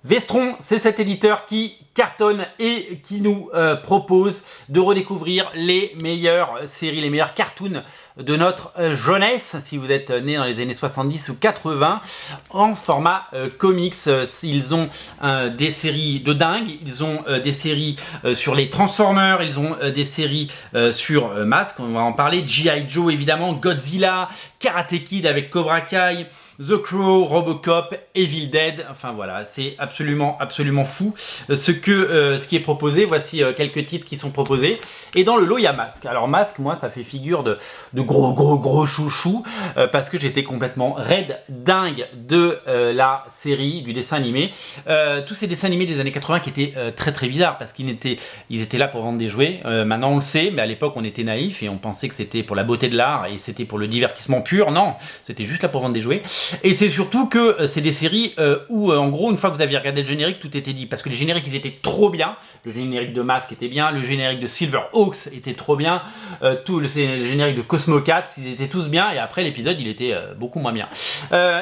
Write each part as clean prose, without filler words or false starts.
Vestron, c'est cet éditeur qui cartonne et qui nous propose de redécouvrir les meilleures séries, les meilleurs cartoons de notre jeunesse, si vous êtes né dans les années 70 ou 80, en format comics. Ils ont des séries de dingue, ils ont des séries sur les Transformers, ils ont des séries sur Mask, on va en parler, G.I. Joe évidemment, Godzilla, Karate Kid avec Cobra Kai, The Crow, Robocop, Evil Dead, enfin voilà, c'est absolument fou ce qui est proposé. Voici quelques titres qui sont proposés. Et dans le lot, il y a Mask. Alors Mask, moi, ça fait figure de gros chouchou parce que j'étais complètement raide dingue de la série, du dessin animé. Tous ces dessins animés des années 80 qui étaient très bizarres parce qu'ils étaient là pour vendre des jouets. Maintenant, on le sait, mais à l'époque, on était naïfs et on pensait que c'était pour la beauté de l'art et c'était pour le divertissement pur. Non, c'était juste là pour vendre des jouets. Et c'est surtout que c'est des séries où, en gros, une fois que vous aviez regardé le générique, tout était dit. Parce que les génériques, ils étaient trop bien. Le générique de Mask était bien, le générique de Silverhawks était trop bien, tout le générique de Cosmo Cats, ils étaient tous bien. Et après, l'épisode, il était beaucoup moins bien.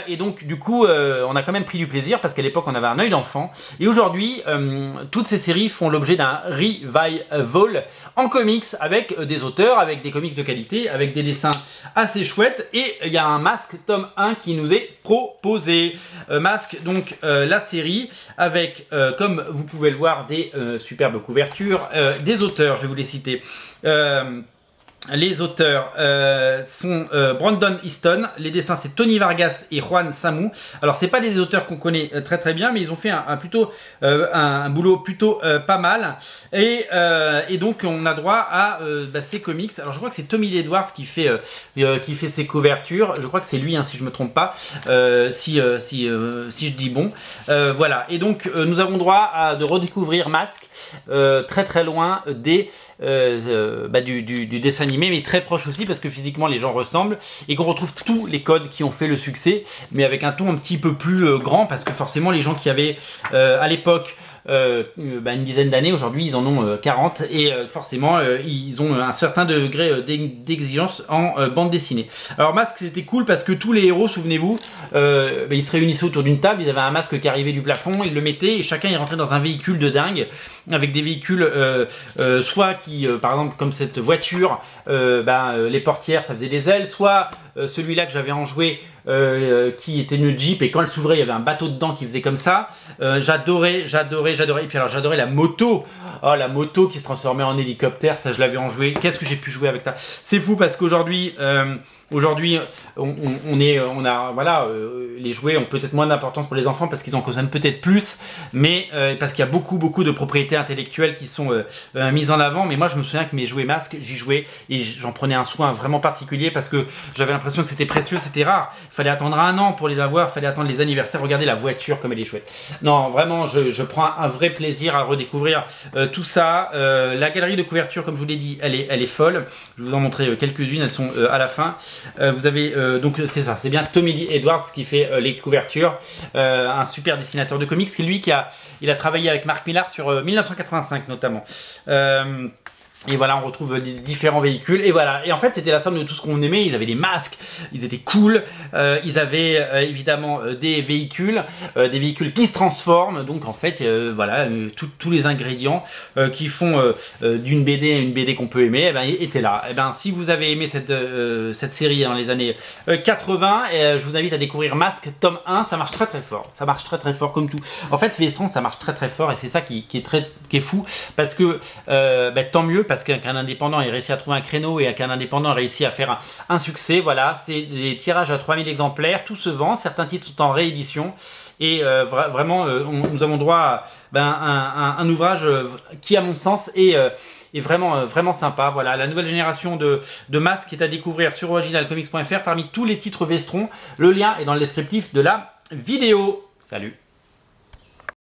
Et donc, du coup, on a quand même pris du plaisir parce qu'à l'époque, on avait un œil d'enfant. Et aujourd'hui, toutes ces séries font l'objet d'un revival en comics avec des auteurs, avec des comics de qualité, avec des dessins assez chouettes. Et il y a un Mask tome 1 qui nous est proposé. Mask, donc la série avec, comme vous pouvez le voir, des superbes couvertures, des auteurs, je vais vous les citer. Les auteurs sont Brandon Easton, les dessins c'est Tony Vargas et Juan Samu. Alors c'est pas des auteurs qu'on connaît très bien, mais ils ont fait un boulot plutôt pas mal. Et donc on a droit à ces comics. Alors je crois que c'est Tommy Lee Edwards qui fait ces couvertures. Je crois que c'est lui, hein, si je me trompe pas. Si je dis bon. Voilà. Et donc nous avons droit à de redécouvrir Mask très loin du dessin animé, mais très proche aussi parce que physiquement les gens ressemblent et qu'on retrouve tous les codes qui ont fait le succès, mais avec un ton un petit peu plus grand parce que forcément les gens qui avaient à l'époque une dizaine d'années, aujourd'hui ils en ont 40 et forcément ils ont un certain degré d'exigence en bande dessinée. Alors Mask, c'était cool parce que tous les héros, souvenez-vous, ils se réunissaient autour d'une table, ils avaient un masque qui arrivait du plafond, ils le mettaient et chacun il rentrait dans un véhicule de dingue avec des véhicules soit qui par exemple comme cette voiture, les portières ça faisait des ailes, soit celui-là que j'avais en jouet qui était une Jeep et quand elle s'ouvrait il y avait un bateau dedans qui faisait comme ça. J'adorais et puis alors j'adorais la moto. Oh, la moto qui se transformait en hélicoptère, ça je l'avais en jouet. Qu'est-ce que j'ai pu jouer avec ça? C'est fou parce qu'aujourd'hui les jouets ont peut-être moins d'importance pour les enfants parce qu'ils en consomment peut-être plus, mais parce qu'il y a beaucoup de propriétés intellectuelles qui sont mises en avant. Mais moi je me souviens que mes jouets Mask, j'y jouais et j'en prenais un soin vraiment particulier parce que j'avais l'impression que c'était précieux, c'était rare. Il fallait attendre un an pour les avoir, il fallait attendre les anniversaires. Regardez la voiture comme elle est chouette. Non, vraiment, je prends un vrai plaisir à redécouvrir tout ça. La galerie de couverture, comme je vous l'ai dit, elle est folle. Je vais vous en montrer quelques-unes, elles sont à la fin. Vous avez donc c'est ça, c'est bien Tommy Lee Edwards qui fait les couvertures, un super dessinateur de comics. C'est lui il a travaillé avec Mark Millar sur 1985 notamment. Et voilà, on retrouve les différents véhicules. Et voilà. Et en fait, c'était la somme de tout ce qu'on aimait. Ils avaient des masques, ils étaient cool. Ils avaient évidemment des véhicules qui se transforment. Donc en fait, tous les ingrédients qui font d'une BD à une BD qu'on peut aimer, étaient là. Si vous avez aimé cette série dans les années 80, je vous invite à découvrir Mask tome 1. Ça marche très fort. Ça marche très fort comme tout. En fait, Vestron, ça marche très fort et c'est ça qui est fou parce que tant mieux. Parce qu'un indépendant ait réussi à trouver un créneau et qu'un indépendant a réussi à faire un succès. Voilà, c'est des tirages à 3000 exemplaires, tout se vend, certains titres sont en réédition et vraiment nous avons droit à un ouvrage qui à mon sens est vraiment sympa. Voilà, la nouvelle génération de Mask est à découvrir sur originalcomics.fr parmi tous les titres Vestron. Le lien est dans le descriptif de la vidéo. Salut!